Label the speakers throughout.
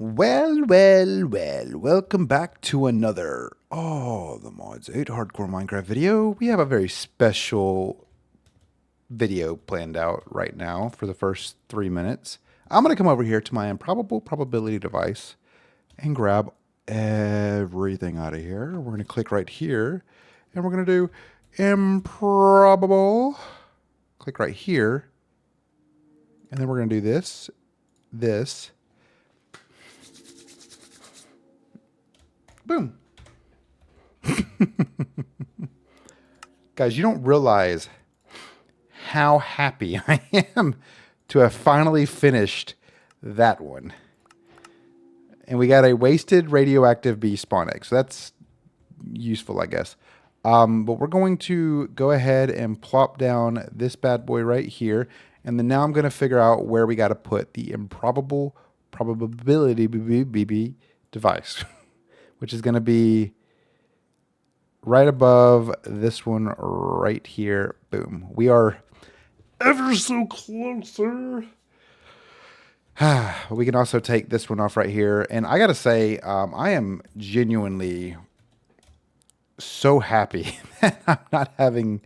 Speaker 1: Well, welcome back to another the Mods 8 Hardcore Minecraft video. We have a very special video planned out right now for the first 3 minutes. I'm going to come over here to my improbable probability device and grab everything out of here. We're going to click right here and we're going to do improbable. Click right here. And then we're going to do this. Boom. Guys, you don't realize how happy I am to have finally finished that one. And we got a wasted radioactive bee spawn egg. So that's useful, I guess. But we're going to go ahead and plop down this bad boy right here. And then now I'm going to figure out where we got to put the improbable probability device. Which is going to be right above this one right here. Boom. We are ever so closer. We can also take this one off right here. And I got to say, I am genuinely so happy that I'm not having,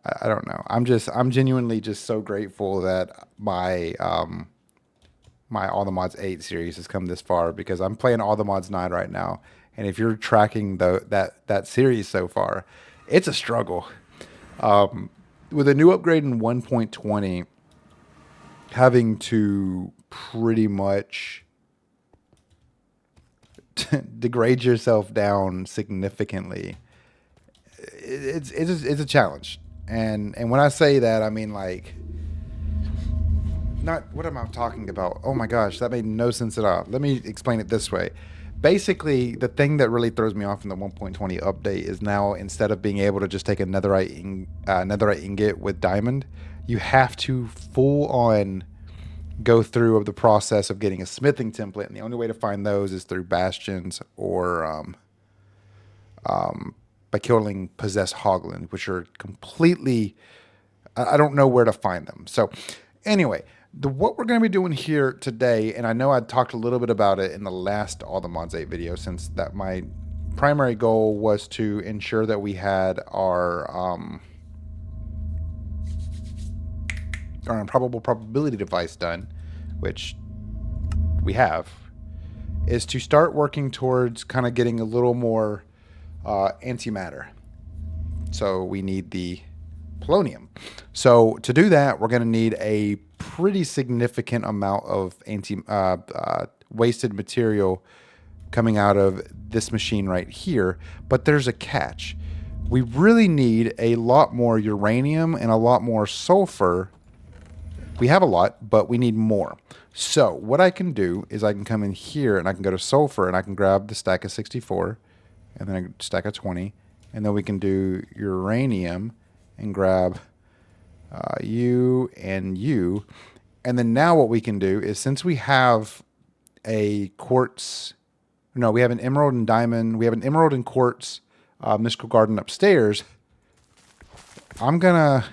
Speaker 1: I don't know. I'm genuinely just so grateful that my All the Mods 8 series has come this far, because I'm playing All the Mods 9 right now. And if you're tracking that series so far, it's a struggle. With a new upgrade in 1.20, having to pretty much degrade yourself down significantly, it's a challenge. And when I say that, I mean like, not what am I talking about? Oh my gosh, that made no sense at all. Let me explain it this way. Basically, the thing that really throws me off in the 1.20 update is now, instead of being able to just take a netherite ingot with diamond, you have to full on go through the process of getting a smithing template, and the only way to find those is through bastions or by killing possessed hoglins, which are completely, I don't know where to find them. So anyway, what we're going to be doing here today, and I know I talked a little bit about it in the last All the Mods 8 video, since that my primary goal was to ensure that we had our improbable probability device done, which we have, is to start working towards kind of getting a little more antimatter. So we need the polonium. So to do that, we're going to need a pretty significant amount of wasted material coming out of this machine right here. But there's a catch. We really need a lot more uranium and a lot more sulfur. We have a lot, but we need more. So what I can do is I can come in here and I can go to sulfur and I can grab the stack of 64 and then a stack of 20. And then we can do uranium and grab you and you. And then now what we can do is, since we have a quartz, no, we have an emerald and diamond, we have an emerald and quartz mystical garden upstairs, I'm going to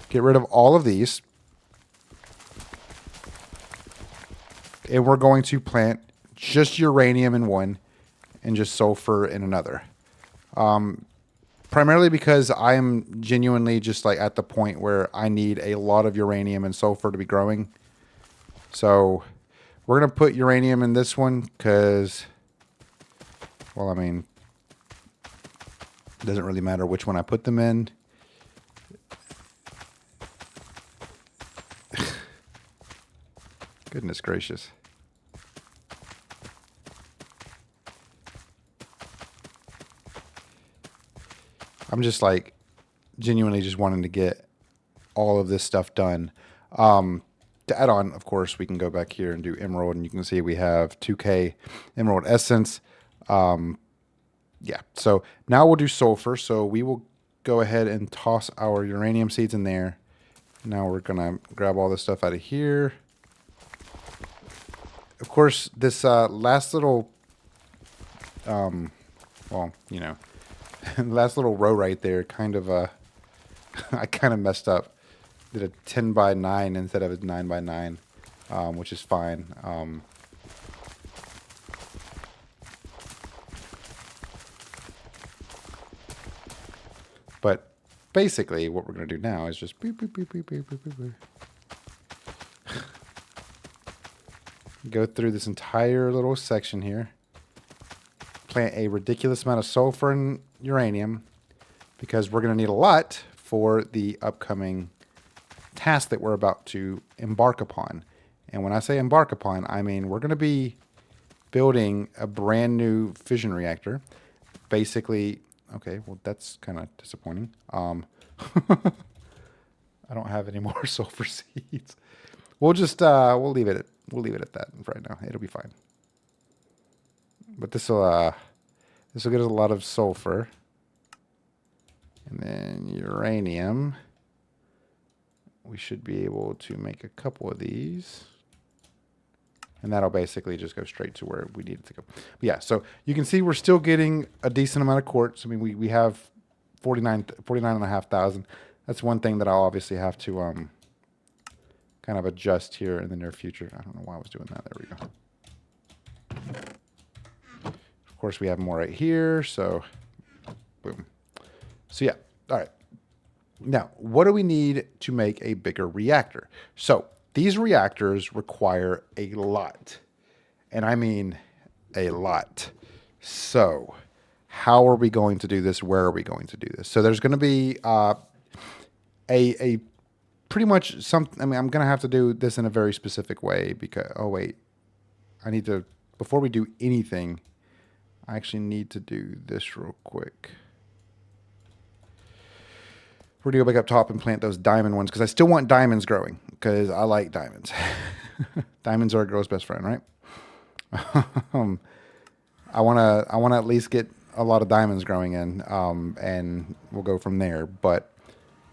Speaker 1: get rid of all of these. And we're going to plant just uranium in one and just sulfur in another. Primarily because I am genuinely just like at the point where I need a lot of uranium and sulfur to be growing. So we're going to put uranium in this one because, well, I mean, it doesn't really matter which one I put them in. Goodness gracious. I'm just like genuinely just wanting to get all of this stuff done. To add on, of course, we can go back here and do emerald, and you can see we have 2K emerald essence. Yeah, so now we'll do sulfur. So we will go ahead and toss our uranium seeds in there. Now we're going to grab all this stuff out of here. Of course, this last little, well, you know, last little row right there kind of, I kind of messed up. Did a 10 by 9 instead of a 9 by 9. which is fine. But basically, what we're going to do now is just boop, boop, boop, boop, boop, boop, boop, boop. Go through this entire little section here. Plant a ridiculous amount of sulfur and uranium because we're going to need a lot for the upcoming task that we're about to embark upon. And when I say embark upon, I mean we're going to be building a brand new fission reactor. Basically, okay, well that's kind of disappointing. I don't have any more sulfur seeds. We'll just we'll leave it at that for right now. It'll be fine. But this will get us a lot of sulfur. And then uranium. We should be able to make a couple of these. And that'll basically just go straight to where we need it to go. But yeah, so you can see we're still getting a decent amount of quartz. I mean, we have 49,500. That's one thing that I'll obviously have to kind of adjust here in the near future. I don't know why I was doing that. There we go. Of course, we have more right here. So, boom. So yeah, all right. Now, what do we need to make a bigger reactor? So these reactors require a lot. And I mean a lot. So how are we going to do this? Where are we going to do this? So there's going to be a pretty much something. I mean, I'm going to have to do this in a very specific way because, oh, wait. I need to, before we do anything, I actually need to do this real quick. We're going to go back up top and plant those diamond ones because I still want diamonds growing because I like diamonds. Diamonds are a girl's best friend, right? I want to at least get a lot of diamonds growing in, and we'll go from there. But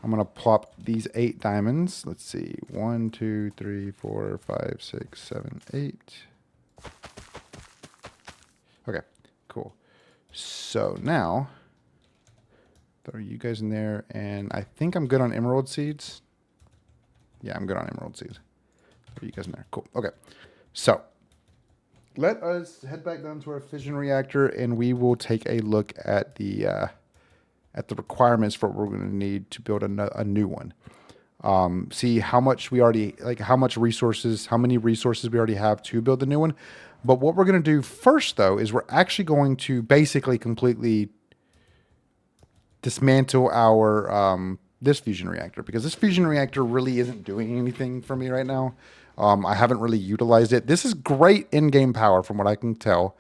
Speaker 1: I'm going to plop these 8 diamonds. Let's see. 1, 2, 3, 4, 5, 6, 7, 8. Okay, cool. So now throw you guys in there, and I think I'm good on emerald seeds. Yeah, I'm good on emerald seeds. Throw you guys in there. Cool. Okay. So let us head back down to our fission reactor, and we will take a look at the requirements for what we're going to need to build a new one. See how much we already, like how many resources we already have to build the new one. But what we're going to do first, though, is we're actually going to basically completely dismantle our this fusion reactor, because this fusion reactor really isn't doing anything for me right now. I haven't really utilized it. This is great in-game power from what I can tell,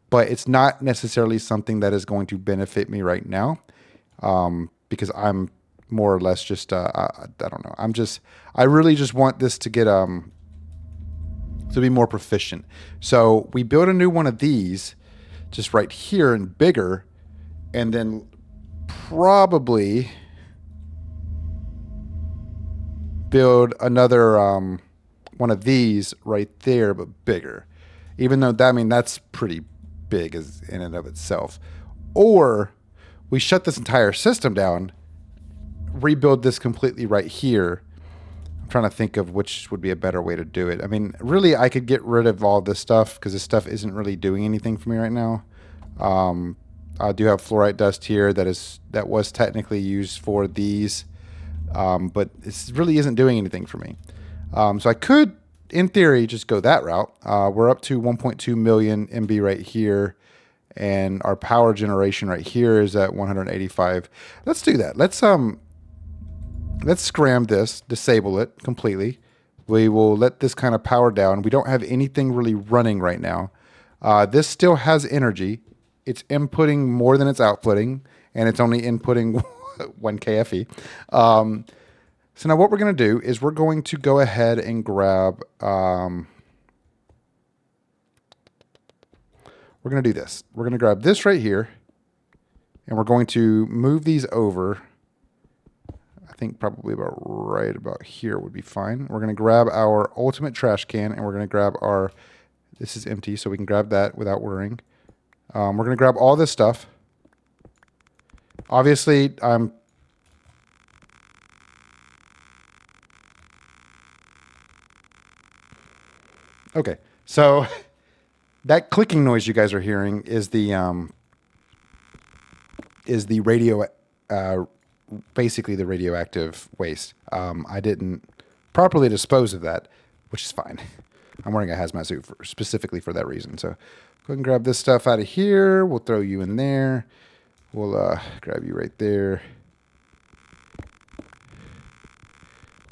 Speaker 1: but it's not necessarily something that is going to benefit me right now, because I'm more or less just I don't know. I really just want this to get to be more proficient. So we build a new one of these just right here and bigger, and then probably build another one of these right there, but bigger. Even though that's pretty big as in and of itself. Or we shut this entire system down, rebuild this completely right here. I'm trying to think of which would be a better way to do it. I mean, really, I could get rid of all this stuff because this stuff isn't really doing anything for me right now. I do have fluorite dust here that was technically used for these, but it really isn't doing anything for me. So I could, in theory, just go that route. We're up to 1.2 million MB right here, and our power generation right here is at 185. Let's do that. Let's scram this, disable it completely. We will let this kind of power down. We don't have anything really running right now. This still has energy. It's inputting more than it's outputting, and it's only inputting 1 KFE. So now what we're going to do is we're going to go ahead and grab, we're going to do this. We're going to grab this right here, and we're going to move these over. I think probably right about here would be fine. We're going to grab our ultimate trash can, and we're going to grab our, this is empty, so we can grab that without worrying. We're going to grab all this stuff. Obviously, I'm Okay, so that clicking noise you guys are hearing is the radio, uh, basically the radioactive waste. I didn't properly dispose of that, which is fine. I'm wearing a hazmat suit specifically for that reason. So go ahead and grab this stuff out of here. We'll throw you in there. We'll grab you right there.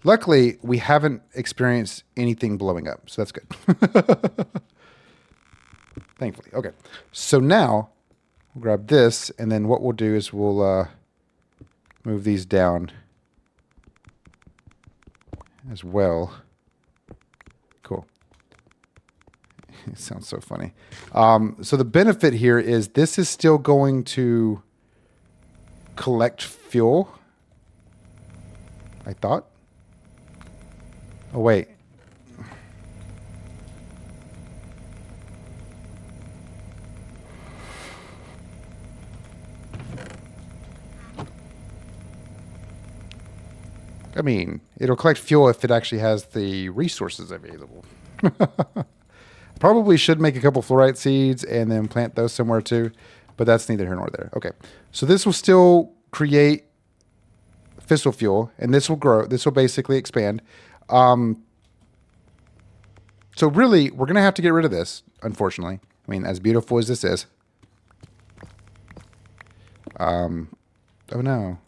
Speaker 1: Luckily, we haven't experienced anything blowing up, so that's good. Thankfully. Okay, so now we'll grab this, and then what we'll do is we'll move these down as well. Cool. It sounds so funny. So the benefit here is this is still going to collect fuel, I thought. Oh, wait. I mean, it'll collect fuel if it actually has the resources available. Probably should make a couple fluorite seeds and then plant those somewhere too, but that's neither here nor there. Okay, so this will still create fissile fuel, and this will grow. This will basically expand. So really, we're going to have to get rid of this, unfortunately. I mean, as beautiful as this is. Oh no.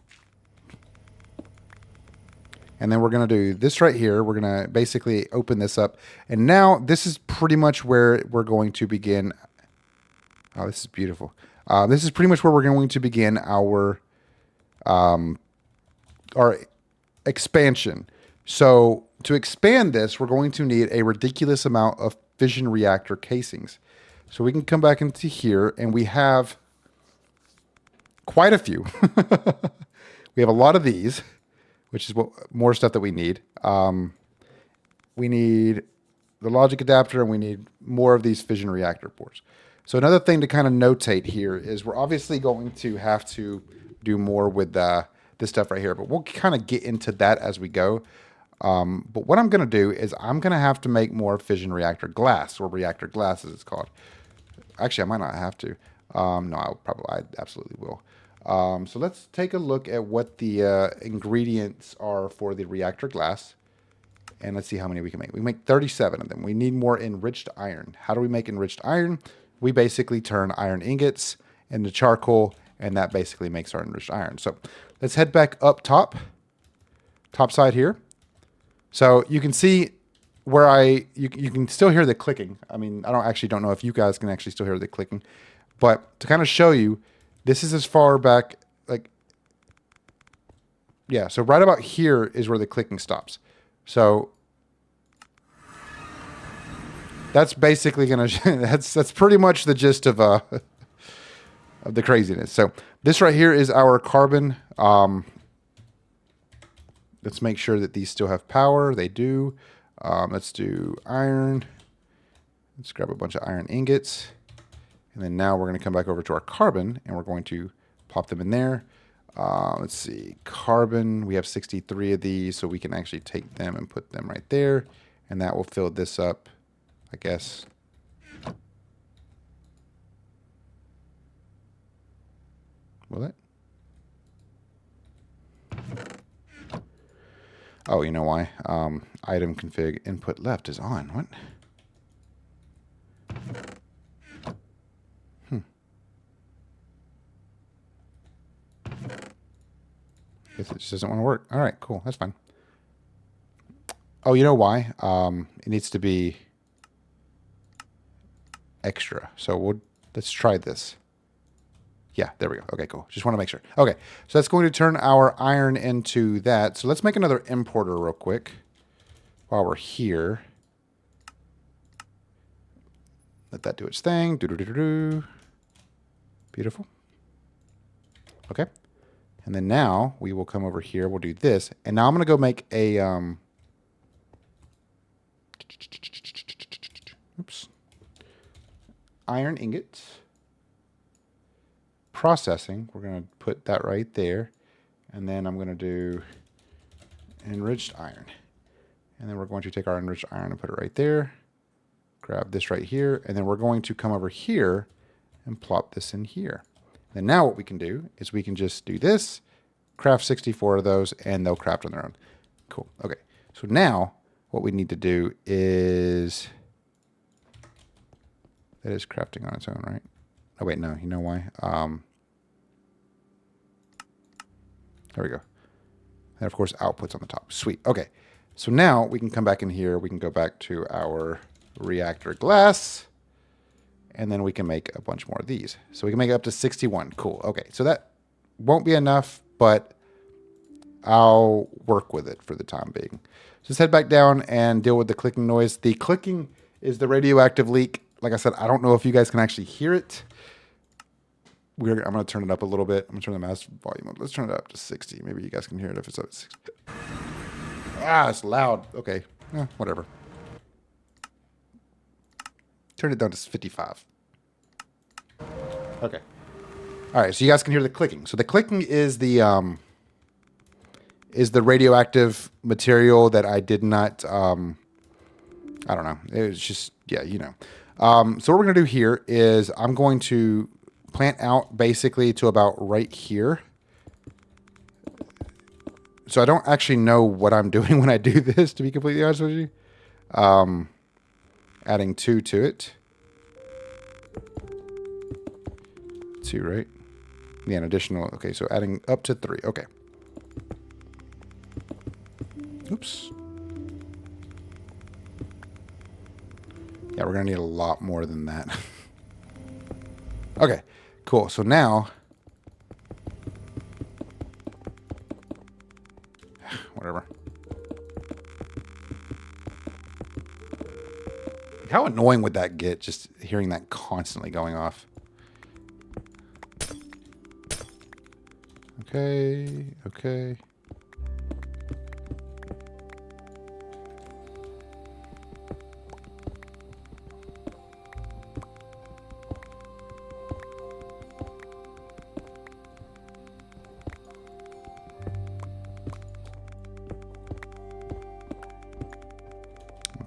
Speaker 1: And then we're going to do this right here. We're going to basically open this up. And now this is pretty much where we're going to begin. Oh, this is beautiful. This is pretty much where we're going to begin our expansion. So to expand this, we're going to need a ridiculous amount of fission reactor casings. So we can come back into here, and we have quite a few. We have a lot of these, which is what more stuff that we need. We need the logic adapter, and we need more of these fission reactor pores. So another thing to kind of notate here is we're obviously going to have to do more with this stuff right here, but we'll kind of get into that as we go. But what I'm going to do is I'm going to have to make more fission reactor glass, or reactor glass as it's called. Actually, I might not have to. No, I absolutely will. So let's take a look at what the ingredients are for the reactor glass. And let's see how many we can make. We make 37 of them. We need more enriched iron. How do we make enriched iron? We basically turn iron ingots into charcoal, and that basically makes our enriched iron. So let's head back up top side here. So you can see where you can still hear the clicking. I mean, I don't know if you guys can actually still hear the clicking, but to kind of show you, this is as far back, like, yeah. So right about here is where the clicking stops. So that's basically gonna that's pretty much the gist of the craziness. So this right here is our carbon. Let's make sure that these still have power. They do. Let's do iron. Let's grab a bunch of iron ingots. And then now we're going to come back over to our carbon, and we're going to pop them in there. Let's see. Carbon, we have 63 of these, so we can actually take them and put them right there. And that will fill this up, I guess. Will it? Oh, you know why? Item config input left is on. What? Guess it just doesn't want to work. All right, cool. That's fine. Oh, you know why? It needs to be extra. So let's try this. Yeah, there we go. Okay, cool. Just want to make sure. Okay, so that's going to turn our iron into that. So let's make another importer real quick while we're here. Let that do its thing. Do-do-do-do-do. Beautiful. Okay. And then now we will come over here. We'll do this. And now I'm going to go make a... oops. Iron ingots. Processing. We're going to put that right there. And then I'm going to do enriched iron. And then we're going to take our enriched iron and put it right there. grab this right here, and then we're going to come over here and plop this in here. And now what we can do is we can just do this, craft 64 of those, and they'll craft on their own. Cool. Okay. So now what we need to do is, that is crafting on its own, right? Oh wait, no, you know why? There we go. And of course, outputs on the top. Sweet. Okay. So now we can come back in here. We can go back to our reactor glass, and then we can make a bunch more of these. So we can make it up to 61. Cool. Okay. So that won't be enough, but I'll work with it for the time being. So let's head back down and deal with the clicking noise. The clicking is the radioactive leak. Like I said, I don't know if you guys can actually hear it. I'm going to turn it up a little bit. I'm going to turn the mouse volume up. Let's turn it up to 60. Maybe you guys can hear it if it's up at 60. Ah, it's loud. Okay. Whatever. Turn it down to 55. Okay. All right. So you guys can hear the clicking. So the clicking is the radioactive material that I did not, I don't know. It was just, yeah, you know. So what we're going to do here is I'm going to plant out basically to about right here. So I don't actually know what I'm doing when I do this, to be completely honest with you. Adding 2 to it. 2, right? Yeah, an additional. Okay, so adding up to 3. Okay. Oops. Yeah, we're going to need a lot more than that. Okay, cool. So now, whatever. How annoying would that get, just hearing that constantly going off? Okay, okay.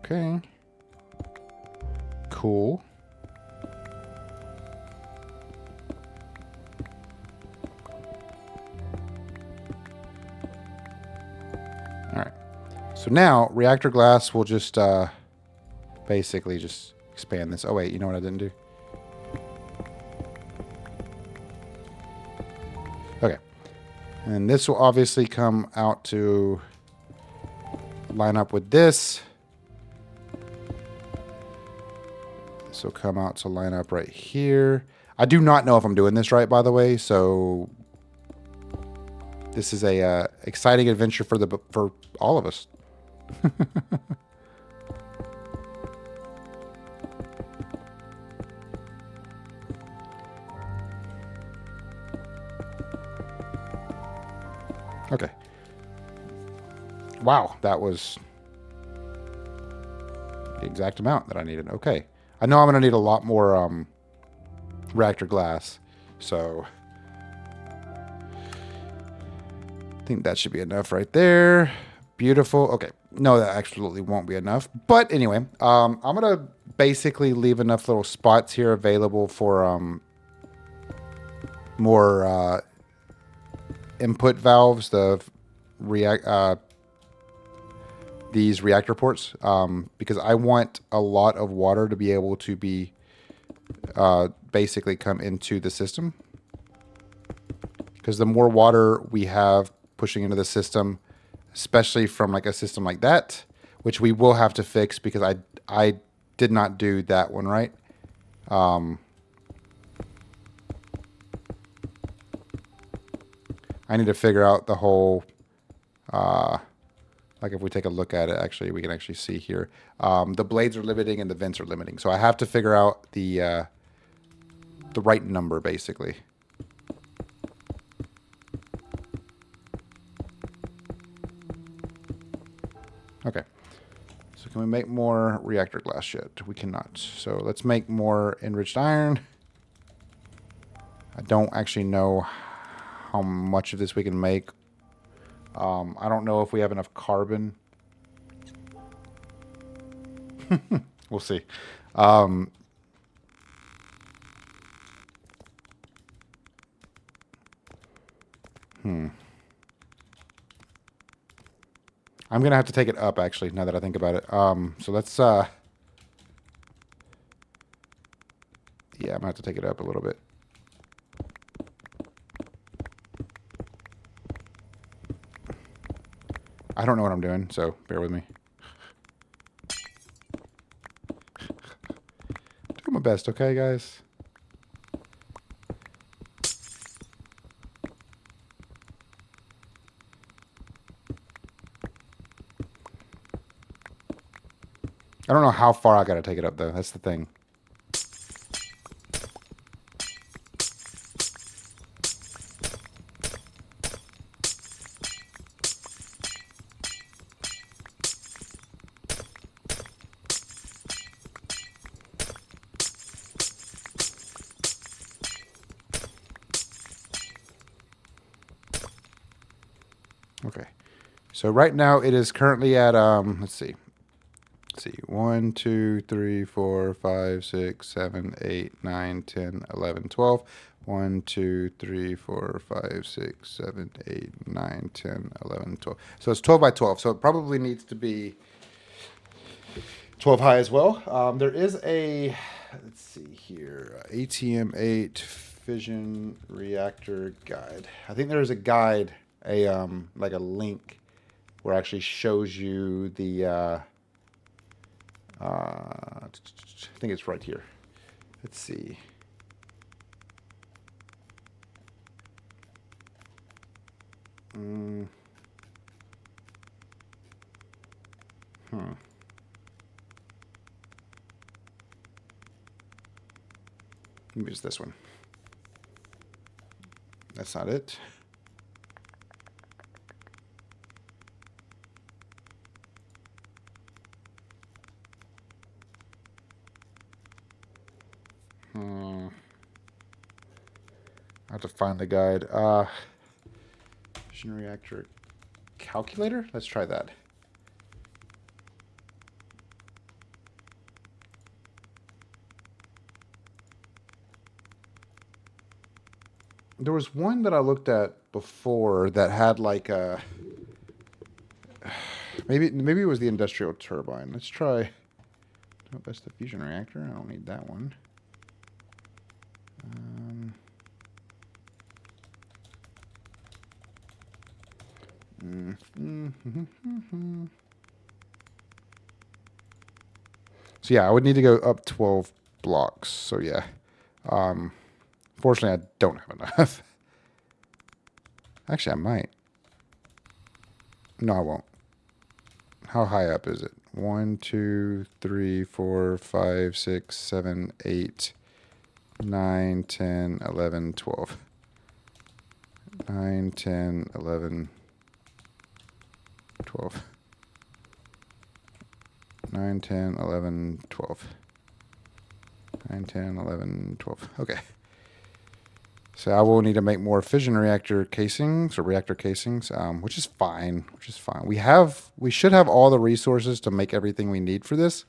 Speaker 1: Okay. Cool. All right. So now reactor glass will just basically just expand this. Oh wait, you know what I didn't do? Okay. And this will obviously come out to line up with this. This will come out to line up right here. I do not know if I'm doing this right, by the way, so this is a exciting adventure for all of us. Okay. Wow, that was the exact amount that I needed. Okay. I know I'm going to need a lot more reactor glass, so I think that should be enough right there. Beautiful. Okay. No, that absolutely won't be enough. But anyway, I'm going to basically leave enough little spots here available for more input valves, these reactor ports, because I want a lot of water to be able to be basically come into the system. Because the more water we have pushing into the system, especially from like a system like that, which we will have to fix because I did not do that one right. I need to figure out the whole, like if we take a look at it, actually, we can actually see here. The blades are limiting and the vents are limiting. So I have to figure out the right number, basically. Okay. So can we make more reactor glass yet? We cannot. So let's make more enriched iron. I don't actually know how much of this we can make. I don't know if we have enough carbon. We'll see. Um, I'm gonna have to take it up actually. Now that I think about it. So let's. Yeah, I'm gonna have to take it up a little bit. I don't know what I'm doing, so bear with me. Do my best, okay, guys? I don't know how far I gotta take it up, though. That's the thing. Okay. So right now it is currently at, let's see. Let's see. 1, 2, 3, 4, 5, 6, 7, 8, 9, 10, 11, 12. 1, 2, 3, 4, 5, 6, 7, 8, 9, 10, 11, 12. So it's 12 by 12. So it probably needs to be 12 high as well. There is a, let's see here, ATM 8 fission reactor guide. I think there's a guide, like a link where it actually shows you the, I think it's right here. Let's see. Maybe it's this one. That's not it. I have to find the guide. Fission reactor calculator? Let's try that. There was one that I looked at before that had like a maybe it was the industrial turbine. Let's try. Oh, that's the fusion reactor. I don't need that one. So yeah, I would need to go up 12 blocks. So yeah. Fortunately, I don't have enough. Actually, I might. No, I won't. How high up is it? 1, 2, 3, 4, 5, 6, 7, 8, 9, 10, 11, 12. 9, 10, 11, 12. 9, 10, 11, 12. 9, 10, 11, 12. Okay. So I will need to make more fission reactor casings or reactor casings, which is fine. We should have all the resources to make everything we need for this.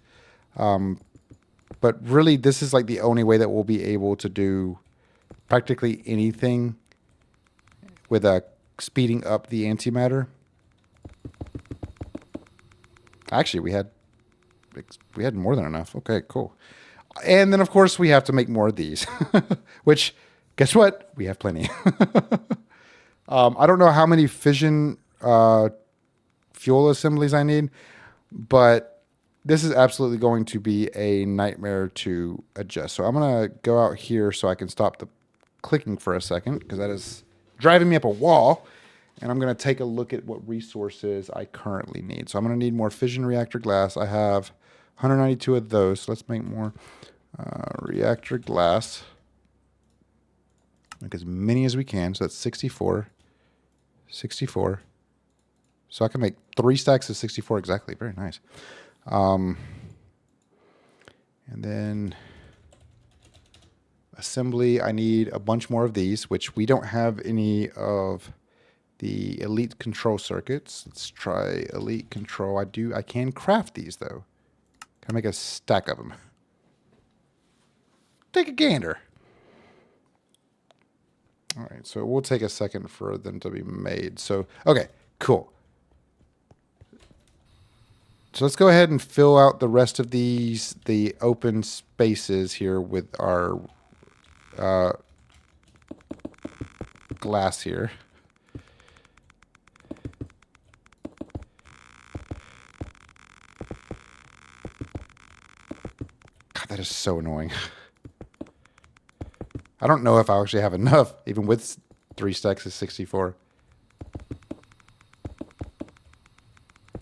Speaker 1: But really, this is like the only way that we'll be able to do practically anything with speeding up the antimatter. Actually, we had more than enough. Okay, cool. And then, of course, we have to make more of these, which, guess what? We have plenty. I don't know how many fission fuel assemblies I need, but this is absolutely going to be a nightmare to adjust. So I'm going to go out here so I can stop the clicking for a second, because that is driving me up a wall. And I'm going to take a look at what resources I currently need. So I'm going to need more fission reactor glass. I have 192 of those. So let's make more reactor glass. Make as many as we can. So that's 64. 64. So I can make 3 stacks of 64 exactly. Very nice. And then assembly, I need a bunch more of these, which we don't have any of the elite control circuits. Let's try elite control. I can craft these though. Can I make a stack of them? take a gander. All right, so we'll take a second for them to be made. So, okay, cool. So let's go ahead and fill out the rest of these, the open spaces here with our glass here. God, that is so annoying. I don't know if I actually have enough, even with 3 stacks of 64.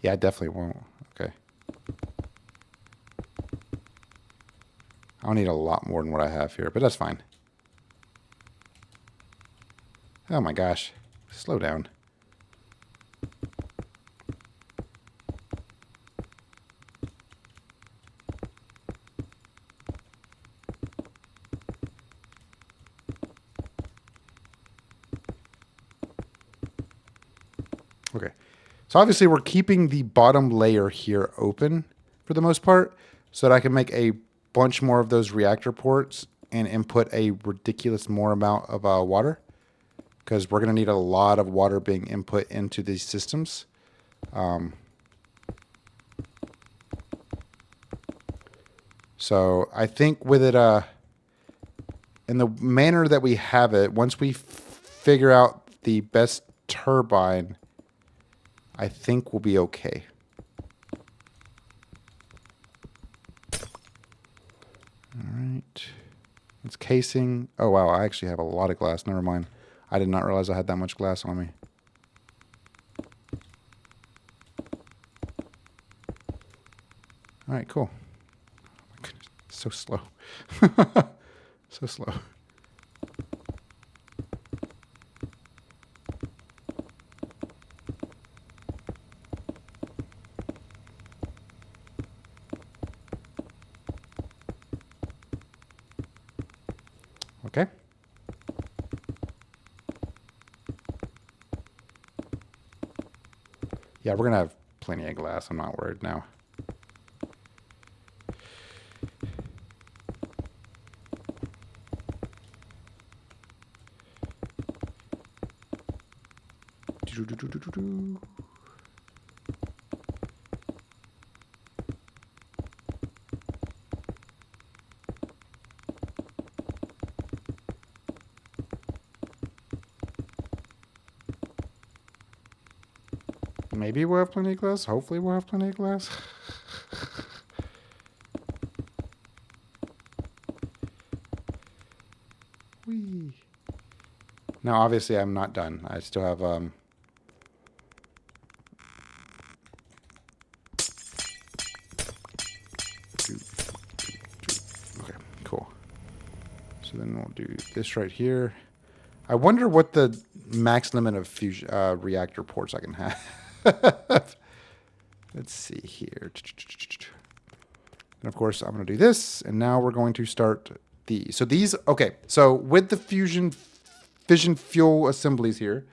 Speaker 1: Yeah, I definitely won't. Okay. I'll need a lot more than what I have here, but that's fine. Oh my gosh. Slow down. Okay. So obviously we're keeping the bottom layer here open for the most part so that I can make a bunch more of those reactor ports and input a ridiculous more amount of water, because we're going to need a lot of water being input into these systems. So I think with it, in the manner that we have it, once we figure out the best turbine, I think we'll be okay. All right. It's casing. Oh, wow. I actually have a lot of glass. Never mind. I did not realize I had that much glass on me. All right, cool. Oh my goodness. So slow. So slow. Okay. Yeah, we're going to have plenty of glass. I'm not worried now. Maybe we'll have plenty of glass. Hopefully we'll have plenty of glass. Whee. Now, obviously, I'm not done. I still have... Okay, cool. So then we'll do this right here. I wonder what the max limit of fusion reactor ports I can have. Let's see here. And of course, I'm going to do this. And now we're going to start these. So these, okay. So with the fission fuel assemblies here,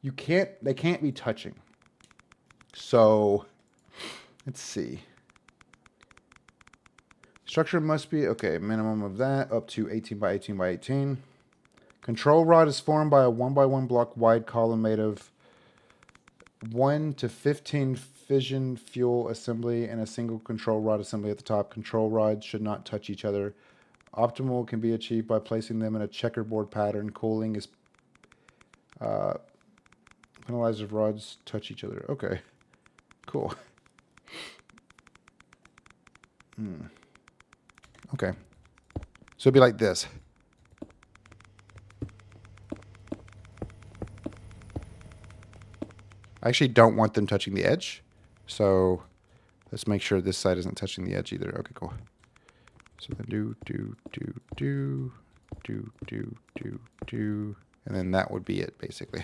Speaker 1: they can't be touching. So let's see. Structure must be, okay, minimum of that up to 18 by 18 by 18. Control rod is formed by a 1x1 block wide column made of 1 to 15 fission fuel assembly and a single control rod assembly at the top. Control rods should not touch each other. Optimal can be achieved by placing them in a checkerboard pattern. Cooling is penalized if rods touch each other. Okay, cool. Okay, so it'd be like this. I actually don't want them touching the edge, so let's make sure this side isn't touching the edge either. Okay, cool. So then do, and then that would be it, basically.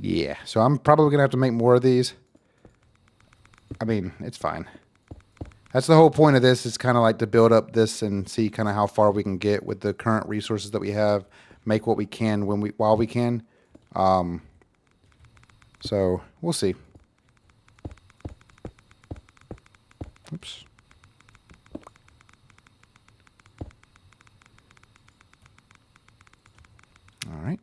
Speaker 1: Yeah, so I'm probably going to have to make more of these. I mean, it's fine. That's the whole point of this, is kind of like to build up this and see kind of how far we can get with the current resources that we have. make what we can while we can. So we'll see. Oops. All right.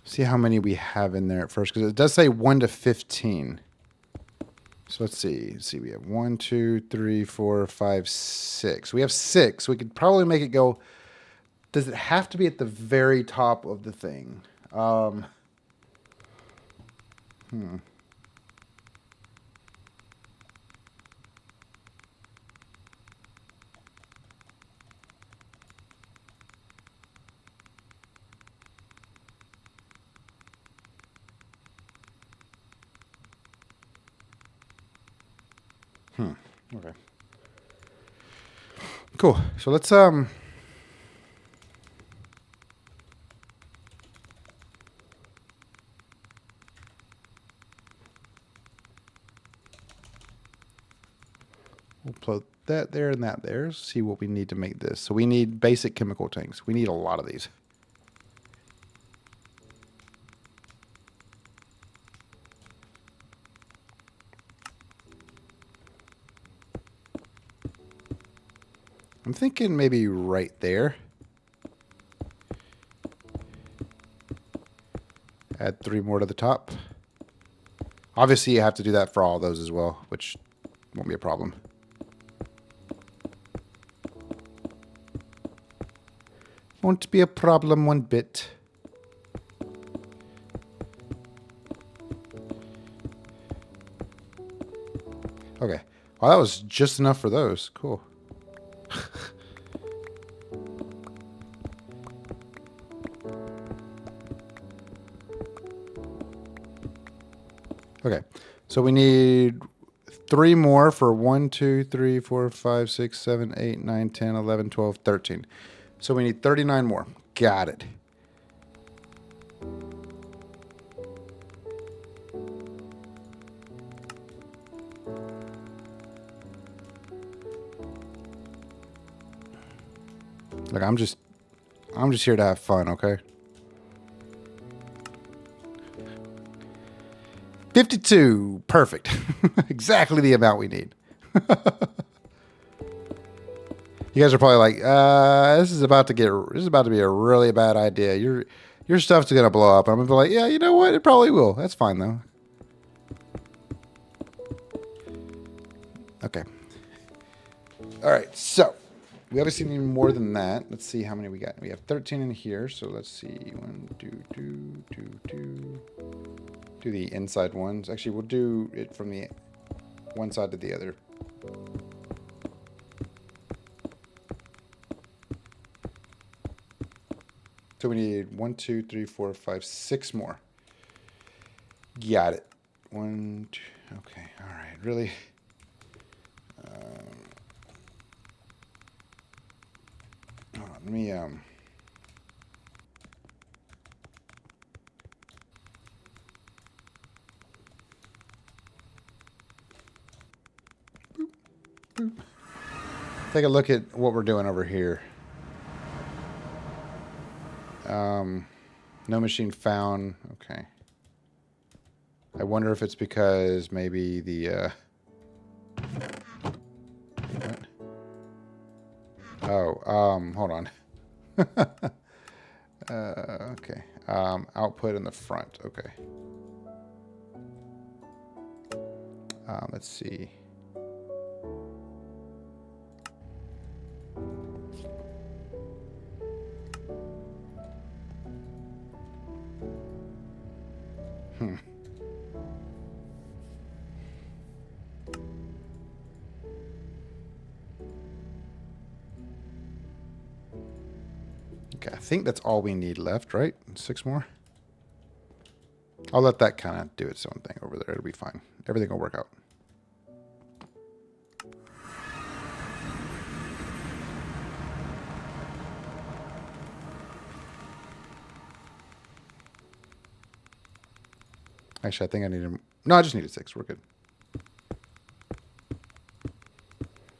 Speaker 1: See how many we have in there at first, because it does say 1 to 15. So let's see. Let's see, we have 1, 2, 3, 4, 5, 6. We have 6. We could probably make it go. Does it have to be at the very top of the thing? Okay. Cool. So let's we'll plug that there and that there. See what we need to make this. So we need basic chemical tanks. We need a lot of these. I'm thinking maybe right there. Add 3 more to the top. Obviously, you have to do that for all those as well, which won't be a problem. Won't be a problem one bit. Okay. Well, that was just enough for those. Cool. Okay, so we need 3 more for 1, 2, 3, 4, 5, 6, 7, 8, 9, 10, 11, 12, 13. So we need 39 more. Got it. Look, I'm just here to have fun, okay? 52. Perfect. Exactly the amount we need. You guys are probably like, this is about to be a really bad idea. Your stuff's gonna blow up. I'm gonna be like, yeah, you know what? It probably will. That's fine though. Okay. All right, so we obviously need more than that. Let's see how many we got. We have 13 in here, so let's see. 1, 2, 2, 2, 2. Do the inside ones. Actually, we'll do it from the one side to the other. So we need 1, 2, 3, 4, 5, 6 more. Got it. 1, 2. Okay. All right. Really. Hold on, let me take a look at what we're doing over here. No machine found. Okay. I wonder if it's because maybe the what? Oh, hold on. Okay. Output in the front. Okay. Let's see. Okay, I think that's all we need left, right? 6 more? I'll let that kind of do its own thing over there. It'll be fine. Everything will work out. Actually, I think I needed... No, I just needed 6. We're good.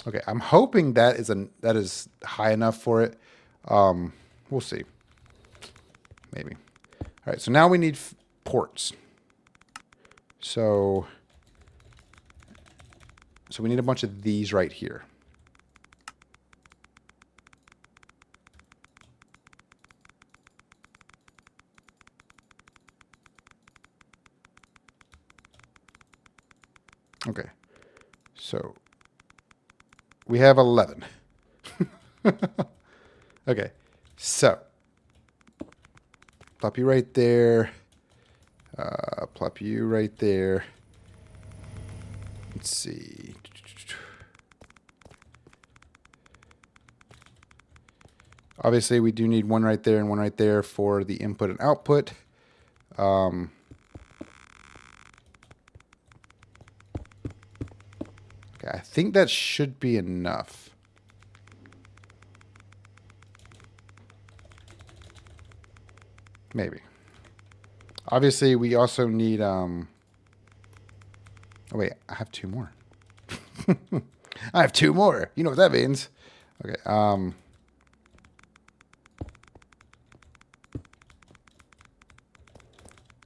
Speaker 1: Okay, I'm hoping that is high enough for it. We'll see. Maybe. All right, so now we need ports. So we need a bunch of these right here. Okay, so we have 11. Okay, so plop you right there. Plop you right there. Let's see. Obviously, we do need one right there and one right there for the input and output. Okay, I think that should be enough. Maybe. Obviously, we also need... Oh, wait, I have 2 more. I have 2 more. You know what that means. Okay,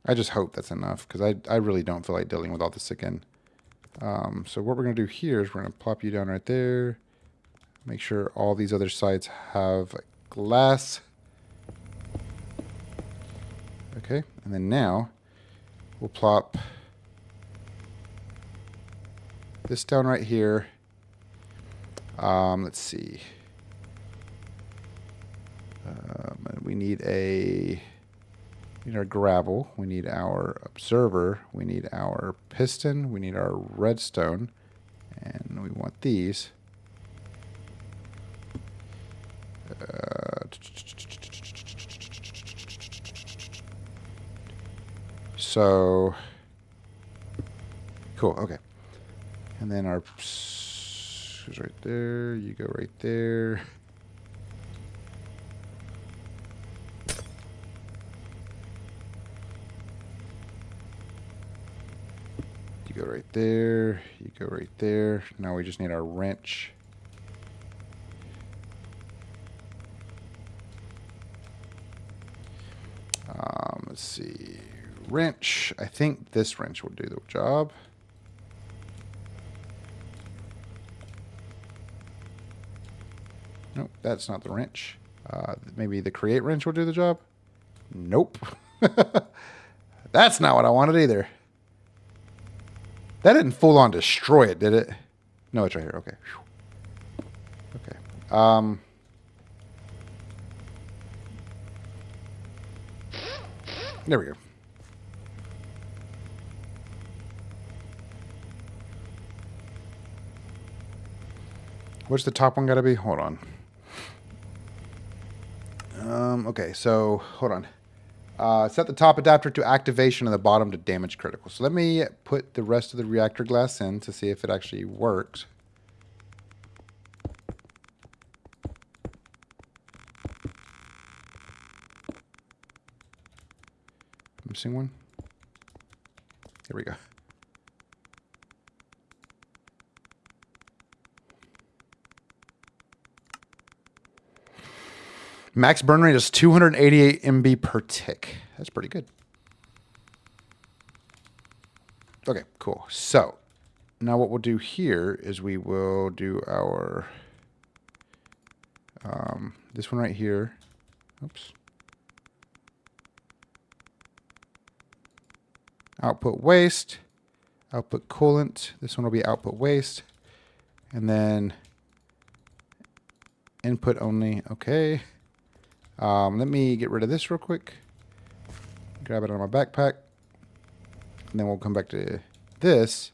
Speaker 1: I just hope that's enough, because I really don't feel like dealing with all this again. So what we're going to do here is we're going to plop you down right there. Make sure all these other sides have glass. Okay, and then now we'll plop this down right here. Let's see. We need our gravel. We need our observer. We need our piston. We need our redstone. And we want these. So, cool, okay. And then our goes right there. You go right there. You go right there. You go right there. Now we just need our wrench. Let's see. Wrench. I think this wrench will do the job. Nope, that's not the wrench. Maybe the create wrench will do the job. Nope. That's not what I wanted either. That didn't full on destroy it, did it? No, it's right here. Okay. Okay. There we go. What's the top one got to be? Hold on. Okay, so hold on. Set the top adapter to activation and the bottom to damage critical. So let me put the rest of the reactor glass in to see if it actually works. Missing one. Here we go. Max burn rate is 288 MB per tick. That's pretty good. Okay, cool. So now what we'll do here is we will do our this one right here. Oops. Output waste, output coolant. This one will be output waste. And then input only. Okay. Let me get rid of this real quick. Grab it out of my backpack. And then we'll come back to this.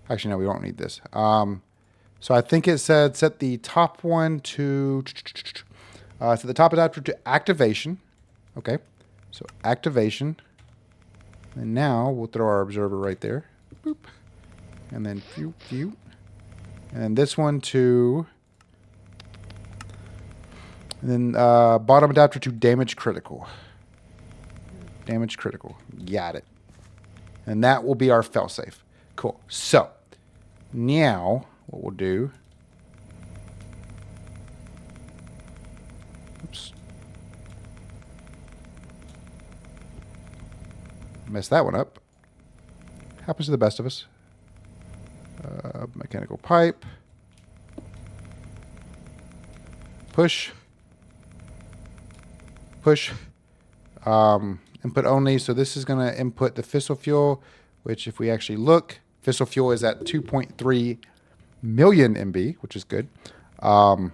Speaker 1: Actually, no, we won't need this. So I think it said set the top one to... set the top adapter to activation. Okay. So activation. And now we'll throw our observer right there. Boop. And then phew, phew. And then this one to... And then bottom adapter to damage critical. Damage critical. Got it. And that will be our failsafe. Cool. So now what we'll do. Oops. Messed that one up. Happens to the best of us. Mechanical pipe. Push. Push. Input only. So this is going to input the fissile fuel, which if we actually look, fissile fuel is at 2.3 million MB, which is good. Obviously,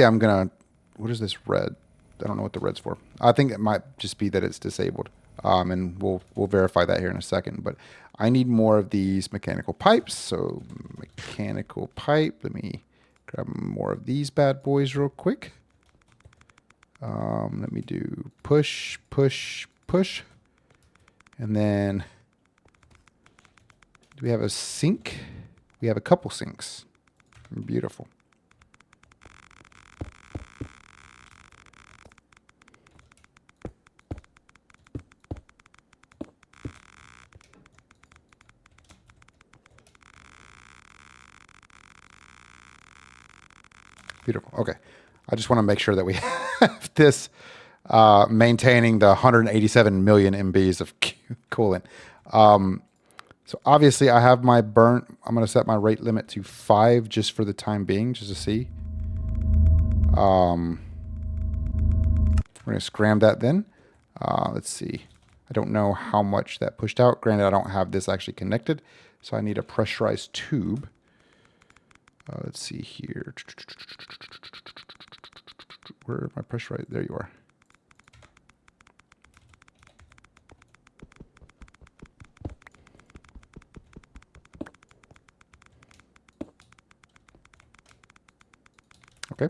Speaker 1: I'm going to... What is this red? I don't know what the red's for. I think it might just be that it's disabled. And we'll verify that here in a second. But I need more of these mechanical pipes. So mechanical pipe. Let me grab more of these bad boys real quick. Let me do push, push, push. And then do we have a sink? We have a couple sinks. Beautiful. Beautiful. Okay. I just want to make sure that we have this maintaining the 187 million MBs of coolant. So obviously I have my burnt. I'm going to set my rate limit to 5 just for the time being, just to see. We're going to scram that then. Let's see. I don't know how much that pushed out. Granted, I don't have this actually connected, so I need a pressurized tube. Let's see here. Where are my pressurized? There you are. Okay.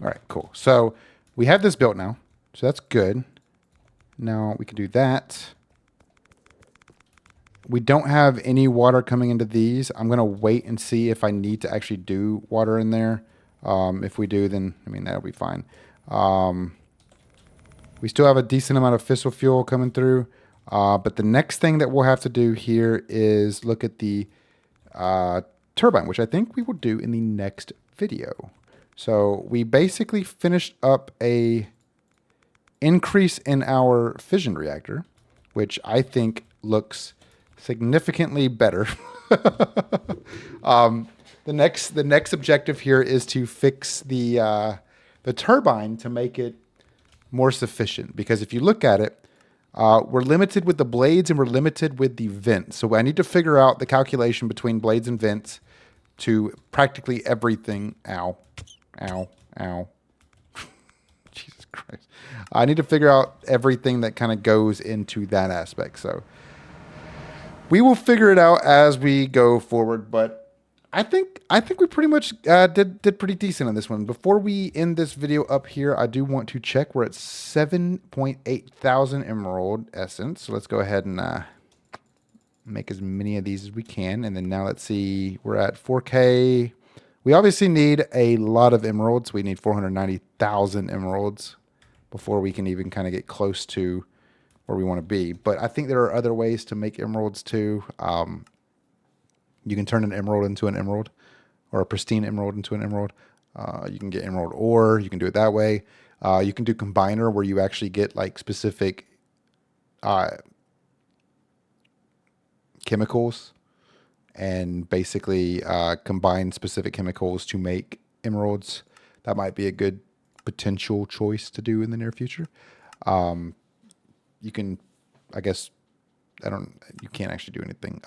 Speaker 1: All right, cool. So we have this built now, so that's good. Now we can do that. We don't have any water coming into these. I'm going to wait and see if I need to actually do water in there. If we do, then, I mean, that'll be fine. We still have a decent amount of fissile fuel coming through. But the next thing that we'll have to do here is look at the turbine, which I think we will do in the next video. So we basically finished up a increase in our fission reactor, which I think looks significantly better. The next objective here is to fix the turbine to make it more sufficient. Because if you look at it, we're limited with the blades and we're limited with the vents. So I need to figure out the calculation between blades and vents to practically everything. Ow, ow, ow. Jesus Christ. I need to figure out everything that kind of goes into that aspect. So we will figure it out as we go forward, but I think we pretty much did pretty decent on this one. Before we end this video up here, I do want to check. We're at 7.8 thousand emerald essence. So let's go ahead and make as many of these as we can. And then now let's see, we're at 4K. We obviously need a lot of emeralds. We need 490,000 emeralds before we can even kind of get close to where we want to be. But I think there are other ways to make emeralds too. You can turn an emerald into an emerald, or a pristine emerald into an emerald. You can get emerald ore. You can do it that way. You can do combiner, where you actually get like specific chemicals and basically combine specific chemicals to make emeralds. That might be a good potential choice to do in the near future. You can, I guess, you can't actually do anything.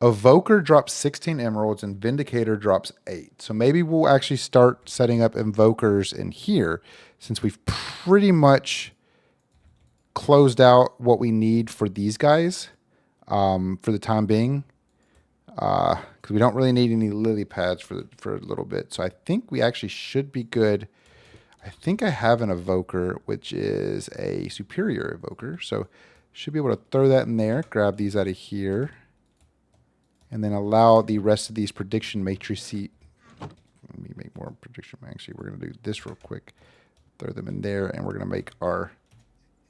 Speaker 1: Evoker drops 16 emeralds and Vindicator drops 8. So maybe we'll actually start setting up invokers in here, since we've pretty much closed out what we need for these guys for the time being. because we don't really need any lily pads for a little bit. So I think we actually should be good. I think I have an evoker, which is a superior evoker. So should be able to throw that in there, grab these out of here, and then allow the rest of these prediction matrices. Let me make more prediction. Actually, we're going to do this real quick. Throw them in there, and we're going to make our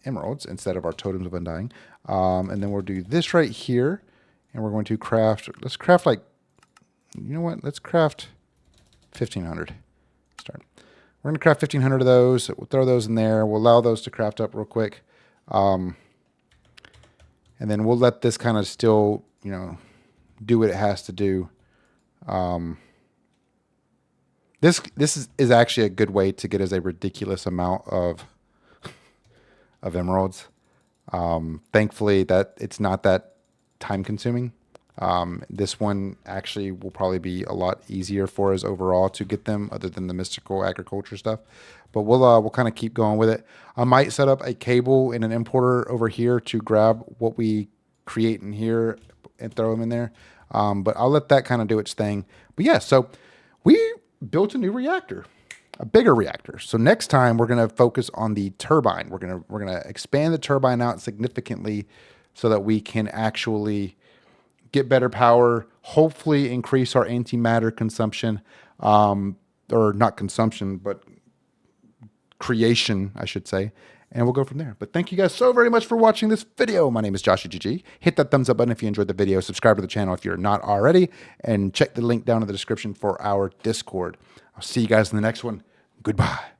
Speaker 1: emeralds instead of our totems of undying. And then we'll do this right here, and we're going to craft. Let's craft like, you know what? Let's craft 1,500. Start. We're going to craft 1,500 of those. We'll throw those in there. We'll allow those to craft up real quick. And then we'll let this kind of still, you know, do what it has to do. This is actually a good way to get us a ridiculous amount of emeralds. Thankfully, that it's not that time consuming. This one actually will probably be a lot easier for us overall to get them, other than the mystical agriculture stuff. But we'll kind of keep going with it. I might set up a cable and an importer over here to grab what we create in here and throw them in there. But I'll let that kind of do its thing. But yeah, so we built a new reactor, a bigger reactor. So next time we're going to focus on the turbine. We're going to expand the turbine out significantly so that we can actually get better power, hopefully increase our antimatter consumption, or not consumption, but creation, I should say. And we'll go from there. But thank you guys so very much for watching this video. My name is JawshyGG. Hit that thumbs up button if you enjoyed the video. Subscribe to the channel if you're not already. And check the link down in the description for our Discord. I'll see you guys in the next one. Goodbye.